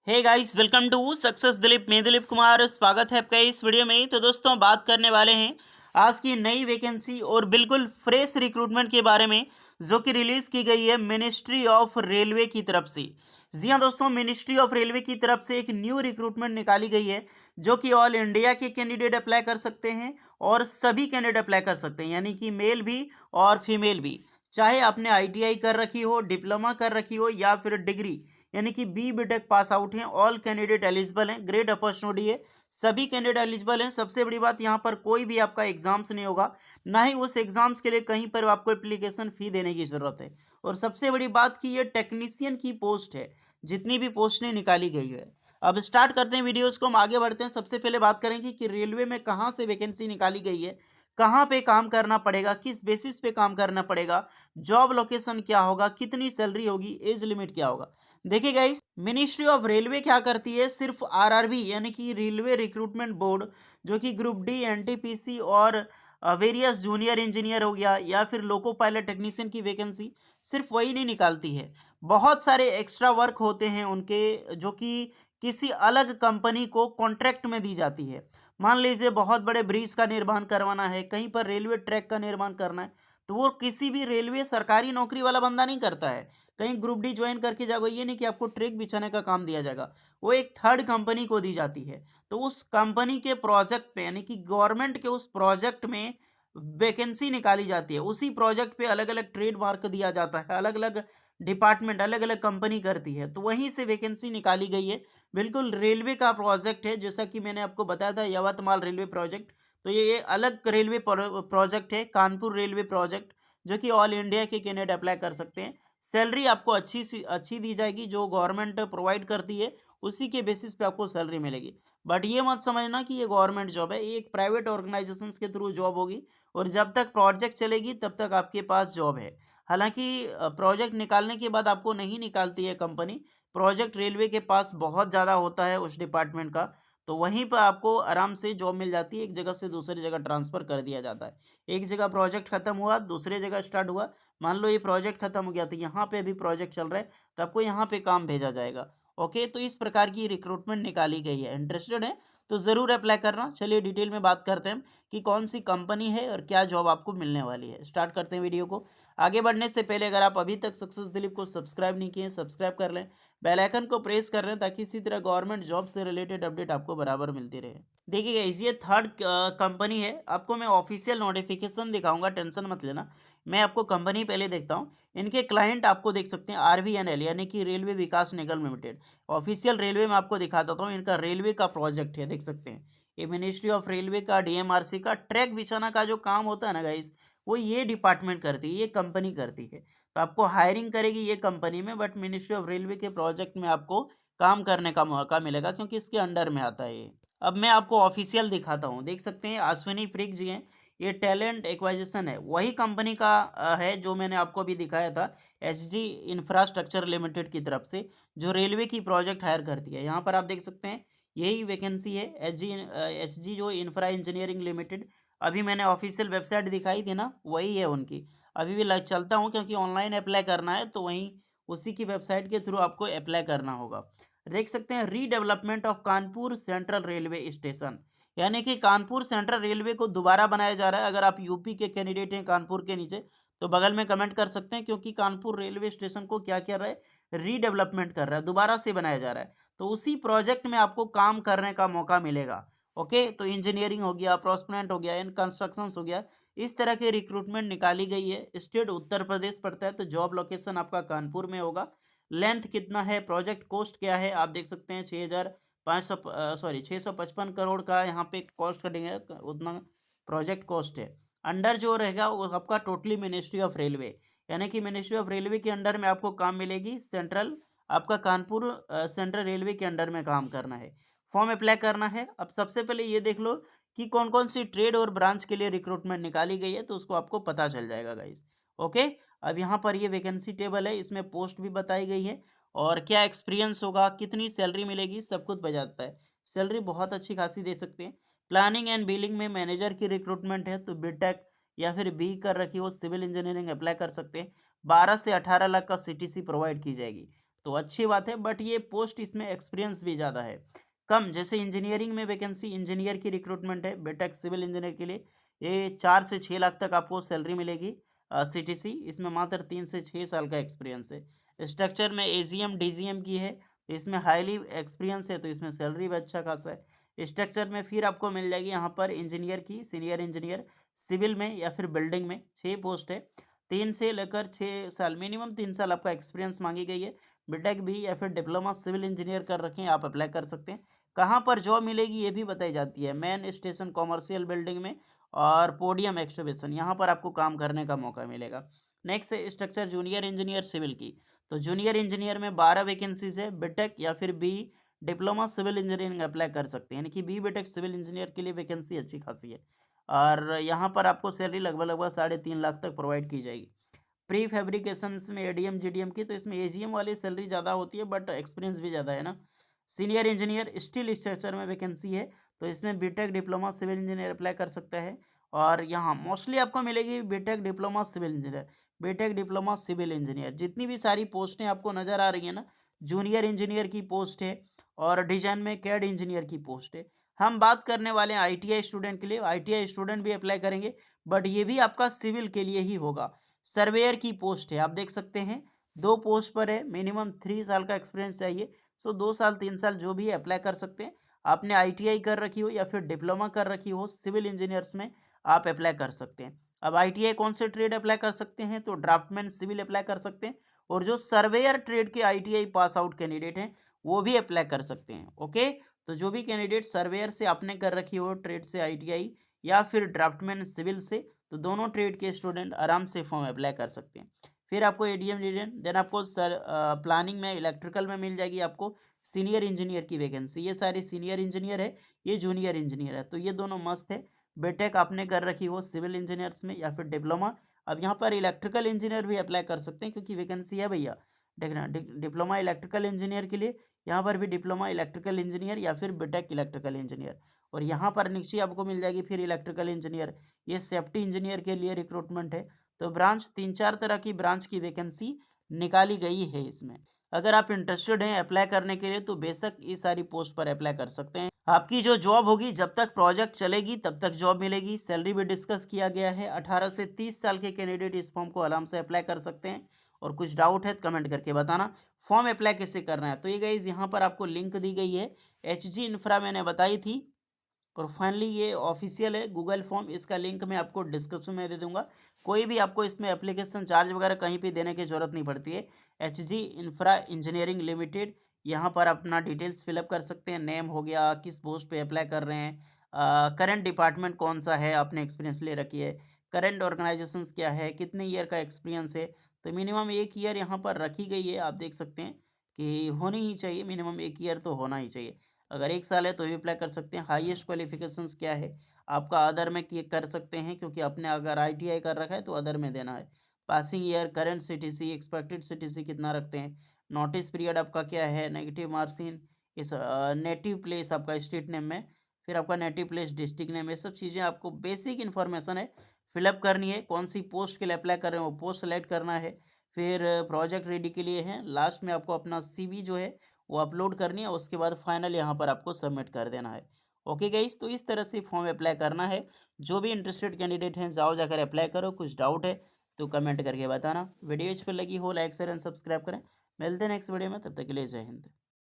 Hey guys, welcome to success Dilip. मैं दिलीप कुमार, स्वागत है आपका इस वीडियो में। तो दोस्तों, बात करने वाले हैं आज की नई वैकेंसी और बिल्कुल फ्रेश रिक्रूटमेंट के बारे में, जो कि रिलीज की गई है मिनिस्ट्री ऑफ रेलवे की तरफ से। जी हाँ दोस्तों, मिनिस्ट्री ऑफ रेलवे की तरफ से एक न्यू रिक्रूटमेंट निकाली गई है, जो कि ऑल इंडिया के कैंडिडेट अप्लाई कर सकते हैं और सभी कैंडिडेट अप्लाई कर सकते हैं, यानी कि मेल भी और फीमेल भी। चाहे आपने आईटीआई कर रखी हो, डिप्लोमा कर रखी हो या फिर डिग्री यानी कि बीटेक पास आउट हैं, ऑल कैंडिडेट एलिजिबल हैं। ग्रेट अपॉर्चुनिटी है, सभी कैंडिडेट एलिजिबल हैं। सबसे बड़ी बात, यहाँ पर कोई भी आपका एग्जाम्स नहीं होगा, ना ही उस एग्जाम्स के लिए कहीं पर आपको एप्लीकेशन फी देने की जरूरत है। और सबसे बड़ी बात कि ये टेक्नीशियन की पोस्ट है, जितनी भी पोस्टें निकाली गई है। अब स्टार्ट करते हैं वीडियोस को, हम आगे बढ़ते हैं। सबसे पहले बात करेंगे कि रेलवे में कहाँ से वैकेंसी निकाली गई है, कहाँ पे काम करना पड़ेगा, किस बेसिस पे काम करना पड़ेगा, जॉब लोकेशन क्या होगा, कितनी सैलरी होगी, एज लिमिट क्या होगा। देखिए गाइस, मिनिस्ट्री ऑफ रेलवे क्या करती है, सिर्फ आरआरबी यानी कि रेलवे रिक्रूटमेंट बोर्ड, जो कि ग्रुप डी, एनटीपीसी और वेरियस जूनियर इंजीनियर हो गया या फिर लोको पायलट टेक्नीशियन की वैकेंसी, सिर्फ वही नहीं निकालती है। बहुत सारे एक्स्ट्रा वर्क होते हैं उनके, जो कि किसी अलग कंपनी को कॉन्ट्रैक्ट में दी जाती है। मान लीजिए बहुत बड़े ब्रिज का निर्माण करवाना है, कहीं पर रेलवे ट्रैक का निर्माण करना है, तो वो किसी भी रेलवे सरकारी नौकरी वाला बंदा नहीं करता है। कहीं ग्रुप डी ज्वाइन करके जाओगे, ये नहीं कि आपको ट्रैक बिछाने का काम दिया जाएगा, वो एक थर्ड कंपनी को दी जाती है। तो उस कंपनी के प्रोजेक्ट पे यानी कि गवर्नमेंट के उस प्रोजेक्ट में वैकेंसी निकाली जाती है। उसी प्रोजेक्ट पे अलग अलग ट्रेड मार्क दिया जाता है, अलग अलग डिपार्टमेंट, अलग अलग कंपनी करती है, तो वहीं से वैकेंसी निकाली गई है। बिल्कुल रेलवे का प्रोजेक्ट है, जैसा कि मैंने आपको बताया था, यवतमाल रेलवे प्रोजेक्ट। तो ये अलग रेलवे प्रोजेक्ट है, कानपुर रेलवे प्रोजेक्ट, जो कि ऑल इंडिया के कैंडिडेट अप्लाई कर सकते हैं। सैलरी आपको अच्छी दी जाएगी, जो गवर्नमेंट प्रोवाइड करती है उसी के बेसिस पे आपको सैलरी मिलेगी। बट ये मत समझना कि ये गवर्नमेंट जॉब है, ये एक प्राइवेट ऑर्गेनाइजेशन के थ्रू जॉब होगी और जब तक प्रोजेक्ट चलेगी तब तक आपके पास जॉब है। हालांकि प्रोजेक्ट निकालने के बाद आपको नहीं निकालती है कंपनी। प्रोजेक्ट रेलवे के पास बहुत ज़्यादा होता है उस डिपार्टमेंट का, तो वहीं पर आपको आराम से जॉब मिल जाती है, एक जगह से दूसरी जगह ट्रांसफ़र कर दिया जाता है। एक जगह प्रोजेक्ट खत्म हुआ, दूसरी जगह स्टार्ट हुआ। मान लो ये प्रोजेक्ट खत्म हो गया, तो यहाँ पे अभी प्रोजेक्ट चल रहा है, तो आपको यहाँ पे काम भेजा जाएगा। ओके, तो इस प्रकार की रिक्रूटमेंट निकाली गई है। इंटरेस्टेड है तो ज़रूर अप्लाई करना। चलिए डिटेल में बात करते हैं कि कौन सी कंपनी है और क्या जॉब आपको मिलने वाली है। स्टार्ट करते हैं वीडियो को। आगे बढ़ने से पहले अगर आप अभी तक सक्सेस दिलीप को सब्सक्राइब नहीं किए, सब्सक्राइब कर लें, बेल आइकन को प्रेस कर लें, ताकि इसी तरह गवर्नमेंट जॉब से रिलेटेड अपडेट आपको बराबर मिलती रहे। देखिए गाइस, ये थर्ड कंपनी है। आपको मैं ऑफिशियल नोटिफिकेशन दिखाऊंगा, टेंशन मत लेना। मैं आपको कंपनी पहले देखता हूँ। इनके क्लाइंट आपको देख सकते हैं, आरवीएनएल यानी कि रेलवे विकास निगम लिमिटेड। ऑफिशियल रेलवे में आपको दिखा देता हूँ, इनका रेलवे का प्रोजेक्ट है, देख सकते हैं। ये मिनिस्ट्री ऑफ रेलवे का, डीएमआरसी का ट्रैक बिछाना का जो काम होता है ना गाइस, वो ये डिपार्टमेंट करती है, ये कंपनी करती है। तो आपको हायरिंग करेगी ये कंपनी में, बट मिनिस्ट्री ऑफ रेलवे के प्रोजेक्ट में आपको काम करने का मौका मिलेगा, क्योंकि इसके अंडर में आता है ये। अब मैं आपको ऑफिशियल दिखाता हूँ, देख सकते हैं अश्विनी प्रिक जी हैं। ये टैलेंट एक्वाजिशन है, वही कंपनी का है जो मैंने आपको अभी दिखाया था, एचजी इंफ्रास्ट्रक्चर लिमिटेड की तरफ से, जो रेलवे की प्रोजेक्ट हायर करती है। यहाँ पर आप देख सकते हैं, यही वैकेंसी है, एचजी जो इंफ्रा इंजीनियरिंग लिमिटेड। अभी मैंने ऑफिशियल वेबसाइट दिखाई थी ना, वही है उनकी। अभी भी चलता हूँ, क्योंकि ऑनलाइन अप्लाई करना है, तो वहीं उसी की वेबसाइट के थ्रू आपको अप्लाई करना होगा। देख सकते हैं, redevelopment of Kanpur central railway station, यानी कि कानपुर सेंट्रल रेलवे को दोबारा बनाया जा रहा है। अगर आप यूपी के कैंडिडेट हैं कानपुर के नीचे, तो बगल में कमेंट कर सकते हैं, क्योंकि कानपुर रेलवे स्टेशन को क्या कर रहा है, रीडेवलपमेंट कर रहा है, दोबारा से बनाया जा रहा है। तो उसी प्रोजेक्ट में आपको काम करने का मौका मिलेगा। ओके, तो इंजीनियरिंग हो गया, प्रोस्पेक्ट हो गया, इन कंस्ट्रक्शंस हो गया, इस तरह की रिक्रूटमेंट निकाली गई है। स्टेट उत्तर प्रदेश पड़ता है, तो जॉब लोकेशन आपका कानपुर में होगा। लेंथ कितना है, प्रोजेक्ट कॉस्ट क्या है, आप देख सकते हैं, 655 करोड़ का यहाँ पे कॉस्ट कटेंगे, उतना प्रोजेक्ट कॉस्ट है। अंडर जो रहेगा वो आपका टोटली मिनिस्ट्री ऑफ रेलवे, यानी कि मिनिस्ट्री ऑफ रेलवे के अंडर में आपको काम मिलेगी। सेंट्रल आपका कानपुर सेंट्रल रेलवे के अंडर में काम करना है। फॉर्म अप्लाई करना है। अब सबसे पहले ये देख लो कि कौन कौन सी ट्रेड और ब्रांच के लिए रिक्रूटमेंट निकाली गई है, तो उसको आपको पता चल जाएगा गाइस। ओके, अब यहाँ पर ये वैकेंसी टेबल है, इसमें पोस्ट भी बताई गई है और क्या एक्सपीरियंस होगा, कितनी सैलरी मिलेगी, सब कुछ बताता है। सैलरी बहुत अच्छी खासी दे सकते हैं। प्लानिंग एंड बिलिंग में मैनेजर की रिक्रूटमेंट है, तो बीटेक या फिर बी कर रखी हो, सिविल इंजीनियरिंग अप्लाई कर सकते हैं। 12 से 18 लाख का सीटीसी प्रोवाइड की जाएगी। तो अच्छी बात है, बट ये पोस्ट इसमें एक्सपीरियंस भी ज़्यादा है। कम जैसे इंजीनियरिंग में वैकेंसी इंजीनियर की रिक्रूटमेंट है, बीटेक सिविल इंजीनियर के लिए ये 4 से 6 लाख तक आपको सैलरी मिलेगी सीटीसी। इसमें मात्र 3 से 6 साल का एक्सपीरियंस है। स्ट्रक्चर में एजीएम, डीजीएम की है, तो इसमें हाईली एक्सपीरियंस है, तो इसमें सैलरी भी अच्छा खासा है। स्ट्रक्चर में फिर आपको मिल जाएगी यहाँ पर इंजीनियर की, सीनियर इंजीनियर, सिविल में या फिर बिल्डिंग में 6 पोस्ट है। 3 से लेकर 6 साल, मिनिमम 3 साल आपका एक्सपीरियंस मांगी गई है। बीटेक भी या फिर डिप्लोमा सिविल इंजीनियर कर रखें, आप अप्लाई कर सकते हैं। कहाँ पर जॉब मिलेगी ये भी बताई जाती है, मेन स्टेशन कॉमर्शियल बिल्डिंग में और पोडियम एक्सहिबिशन, यहाँ पर आपको काम करने का मौका मिलेगा। नेक्स्ट है स्ट्रक्चर जूनियर इंजीनियर सिविल की। तो जूनियर इंजीनियर में 12 वैकेंसीज है। बीटेक या फिर B diploma civil engineering apply कर सकते हैं, यानी कि बी बीटेक सिविल इंजीनियर के लिए वैकेंसी अच्छी खासी है। और यहाँ पर आपको सैलरी लगभग लगभग 3.5 लाख तक प्रोवाइड की जाएगी। प्री फैब्रिकेशंस में एडीएम जीडीएम की, तो इसमें एजीएम वाली सैलरी ज़्यादा होती है, बट एक्सपीरियंस भी ज़्यादा है ना। सीनियर इंजीनियर स्टील स्ट्रक्चर में वैकेंसी है, तो इसमें BTech diploma civil engineer apply कर सकता है। और यहाँ मोस्टली आपको मिलेगी BTech diploma civil engineer, BTech diploma civil engineer. जितनी भी सारी पोस्टें आपको नज़र आ रही है ना, जूनियर इंजीनियर की पोस्ट है और डिजाइन में कैड इंजीनियर की पोस्ट है। हम बात करने वाले हैं आईटीआई स्टूडेंट के लिए, आईटीआई स्टूडेंट भी अप्लाई करेंगे, बट ये भी आपका सिविल के लिए ही होगा। सर्वेयर की पोस्ट है, आप देख सकते हैं 2 पोस्ट पर है, मिनिमम 3 साल का एक्सपीरियंस चाहिए। सो 2 साल 3 साल जो भी है अप्लाई कर सकते हैं। आपने आईटीआई कर रखी हो या फिर डिप्लोमा कर रखी हो सिविल इंजीनियर्स में, आप अप्लाई कर सकते हैं। अब आईटीआई कौन से ट्रेड अप्लाई कर सकते हैं, तो ड्राफ्टमैन सिविल अप्लाई कर सकते हैं। और जो सर्वेयर ट्रेड के आईटीआई पास आउट कैंडिडेट हैं वो भी अप्लाई कर सकते हैं। ओके, तो जो भी कैंडिडेट सर्वेयर से आपने कर रखी हो ट्रेड से आईटीआई या फिर ड्राफ्टमैन सिविल से, तो दोनों ट्रेड के स्टूडेंट आराम से फॉर्म अप्लाई कर सकते हैं। फिर आपको एडीएम डीडीएम, देन आपको प्लानिंग में इलेक्ट्रिकल में मिल जाएगी आपको सीनियर इंजीनियर की वैकेंसी। ये सारी सीनियर इंजीनियर है, ये जूनियर इंजीनियर है, तो ये दोनों मस्त है। बीटेक आपने कर रखी हो सिविल इंजीनियर्स में या फिर डिप्लोमा। अब यहाँ पर इलेक्ट्रिकल इंजीनियर भी अप्लाई कर सकते हैं क्योंकि वैकेंसी है भैया। देखना डिप्लोमा इलेक्ट्रिकल इंजीनियर के लिए यहाँ पर भी डिप्लोमा इलेक्ट्रिकल इंजीनियर या फिर बीटेक इलेक्ट्रिकल इंजीनियर। और यहाँ पर नीचे आपको मिल जाएगी फिर इलेक्ट्रिकल इंजीनियर, ये सेफ्टी इंजीनियर के लिए रिक्रूटमेंट है। तो ब्रांच 3-4 तरह की ब्रांच की वैकेंसी निकाली गई है इसमें। अगर आप इंटरेस्टेड हैं अप्लाई करने के लिए तो बेशक ये सारी पोस्ट पर अप्लाई कर सकते हैं। आपकी जो जॉब होगी, जब तक प्रोजेक्ट चलेगी तब तक जॉब मिलेगी। सैलरी भी डिस्कस किया गया है। 18 से 30 साल के कैंडिडेट इस फॉर्म को आराम से अप्लाई कर सकते हैं। और कुछ डाउट है तो कमेंट करके बताना। फॉर्म अप्लाई कैसे करना है, तो ये गाइज यहाँ पर आपको लिंक दी गई है। एचजी इंफ्रा मैंने बताई थी। और फाइनली ये ऑफिशियल है गूगल फॉर्म, इसका लिंक मैं आपको डिस्क्रिप्शन में दे दूंगा। कोई भी आपको इसमें एप्लीकेशन चार्ज वगैरह कहीं भी देने की जरूरत नहीं पड़ती है। एचजी इंफ्रा इंजीनियरिंग लिमिटेड, यहाँ पर अपना डिटेल्स फिलअप कर सकते हैं। नेम हो गया, किस पोस्ट पे अप्लाई कर रहे हैं, करंट डिपार्टमेंट कौन सा है, आपने एक्सपीरियंस ले रखी है, करंट ऑर्गेनाइजेशंस क्या है, कितने ईयर का एक्सपीरियंस है। तो मिनिमम 1 ईयर यहाँ पर रखी गई है, आप देख सकते हैं कि होनी ही चाहिए, मिनिमम 1 ईयर तो होना ही चाहिए। अगर 1 साल है तो भी अप्लाई कर सकते हैं। हाईएस्ट क्वालिफिकेशंस क्या है आपका, अदर में कर सकते हैं क्योंकि आपने अगर आईटीआई कर रखा है तो अदर में देना है। Passing year, current CTC, expected CTC कितना रखते हैं, नोटिस पीरियड आपका क्या है, नेगेटिव मार्किंग, इस नेटिव प्लेस आपका स्टेट नेम में, फिर आपका नेटिव प्लेस डिस्ट्रिक्ट नेम, ये सब चीज़ें आपको बेसिक इन्फॉर्मेशन है फिलअप करनी है। कौन सी पोस्ट के लिए अप्लाई कर रहे हैं वो पोस्ट सेलेक्ट करना है। फिर प्रोजेक्ट रेडी के लिए है, लास्ट में आपको अपना सीवी जो है वो अपलोड करनी है। उसके बाद फाइनल यहाँ पर आपको सबमिट कर देना है। ओके गाइस, तो इस तरह से फॉर्म अप्लाई करना है। जो भी इंटरेस्टेड कैंडिडेट हैं जाओ जाकर अप्लाई करो। कुछ डाउट है तो कमेंट करके बताना। वीडियो इस पर लगी हो लाइक शेयर एंड सब्सक्राइब करें। मिलते हैं नेक्स्ट वीडियो में, तब तक के लिए जय हिंद।